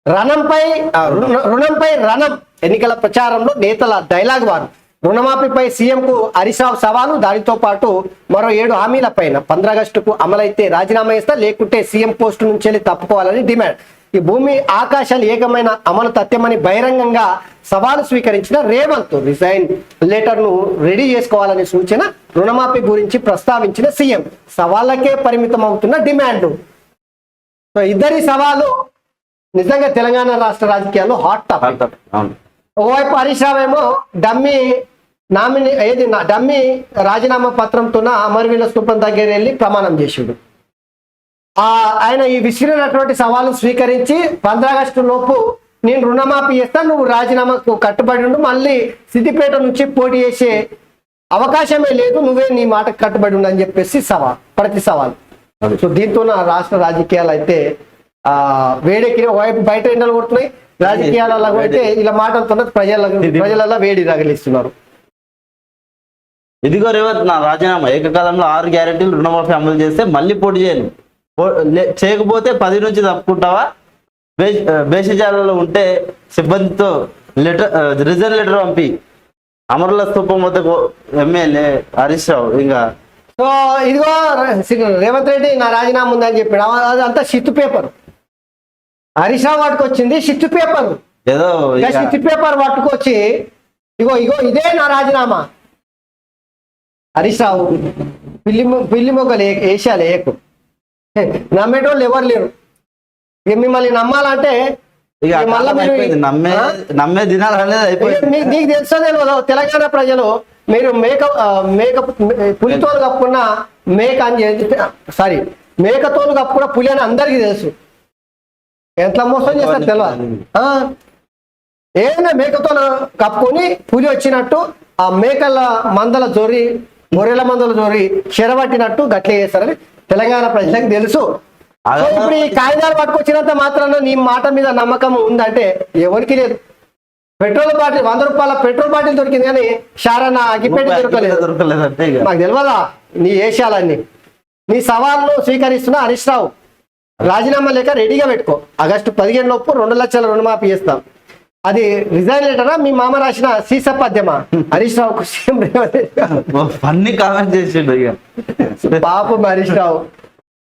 రణంపై రుణంపై రణం ఎన్నికల ప్రచారంలో నేతల డైలాగ్ వారు. రుణమాఫీపై సీఎంకు హరీష్ రావు సవాలు. దానితో పాటు మరో 7 హామీల పైన 15 ఆగస్టుకు అమలైతే రాజీనామా చేస్తా, లేకుంటే సీఎం పోస్టు నుంచి తప్పుకోవాలని డిమాండ్. ఈ భూమి ఆకాశాలు ఏకమైన అమలు తథ్యమని బహిరంగంగా సవాలు స్వీకరించిన రేవంత్ రిజైన్ లెటర్ ను రెడీ చేసుకోవాలని సూచన. రుణమాఫీ గురించి ప్రస్తావించిన సీఎం సవాళ్ళకే పరిమితం అవుతున్న డిమాండ్. సో ఇద్దరి సవాలు నిజంగా తెలంగాణ రాష్ట్ర రాజకీయాల్లో హాట్ టాపిక్. ఓవైపు హరీష్ రావు ఏమో డమ్మీ డమ్మీ రాజీనామా పత్రంతో అమరవీల స్థూపం దగ్గర వెళ్ళి ప్రమాణం చేసిండు. ఆయన ఈ విసిరినటువంటి సవాలు స్వీకరించి 15 ఆగస్టు లోపు నేను రుణమాఫీ చేస్తాను, నువ్వు రాజీనామాకు కట్టుబడి ఉండు, మళ్ళీ సిద్దిపేట నుంచి పోటీ చేసే అవకాశమే లేదు, నువ్వే నీ మాటకు కట్టుబడి ఉండు అని చెప్పేసి ప్రతి సవాల్. సో దీంతో రాష్ట్ర రాజకీయాలు అయితే వేడెక్కి వైపు బయట ఎండలు కొడుతున్నాయి, రాజకీయాలలో అయితే ఇలా మాటలతో ప్రజలలో వేడి రగిలిస్తున్నారు. ఇదిగో రేవంత్, నా రాజీనామా ఏకకాలంలో 6 గ్యారెంటీలు రుణమాఫీ అమలు చేస్తే మళ్ళీ పోటీ చేయను, చేయకపోతే 10 నుంచి తప్పుకుంటావా, బేసిజాలలో ఉంటే సిబ్బందితో రిజైన్ లెటర్ పంపి అమరుల స్థూపం వద్దకు ఎమ్మెల్యే హరీష్ రావు. ఇంకా సో ఇదిగో రేవంత్ రెడ్డి నా రాజీనామా ఉందని చెప్పాడు. అదంతా షిత్ పేపర్. హరీష్ రావు పట్టుకొచ్చింది షిత్ పేపర్. ఏదో షిత్ పేపర్ పట్టుకొచ్చి ఇగో ఇదే నా రాజీనామా. హరీష్ రావు పిల్లి మొగ్గలు వేసాలి ఏకు, నమ్మేటోళ్ళు ఎవరు లేరు. ఇక మిమ్మల్ని నమ్మాలంటే నమ్మే దినాలు అనేది అయిపోయింది. నీకు తెలుసో తెలియదు, తెలంగాణ ప్రజలు మీరు పులితోలు కప్పుకున్న మేకతోలు కప్పుకున్న పులి అని అందరికీ తెలుసు. ఎంత మోసం చేస్తారు తెలియదు. ఏదైనా మేకతోలు కప్పుకొని పులి వచ్చినట్టు ఆ మేకల మందల జోరి గొర్రెల మందల జోరి చెరబట్టినట్టు గట్లే చేస్తారని తెలంగాణ ప్రజలకు తెలుసు. ఇప్పుడు ఈ కాగితాలు పట్టుకొచ్చినంత మాత్రాన నీ మాట మీద నమ్మకం ఉందంటే ఎవరికి లేదు. పెట్రోల్ బాటిల్ 100 రూపాయల పెట్రోల్ బాటిల్ దొరికింది కానీ షారానా అగ్గిపెట్టి దొరకలేదు. నాకు తెలియదా నీ ఏషాలన్నీ. నీ సవాళ్ళు స్వీకరిస్తున్న హరీష్ రావు రాజీనామా లేక రెడీగా పెట్టుకో. ఆగస్టు 15 లోపు 2 లక్షల రుణమాఫీ చేస్తాం. అది రిజైన్ లెటరా మీ మామ రాసిన సీస పద్యమా? హరీష్ రావుకు సీఎం రేవంత్ అన్ని కామెంట్ చేసిండు. పాపం హరీష్ రావు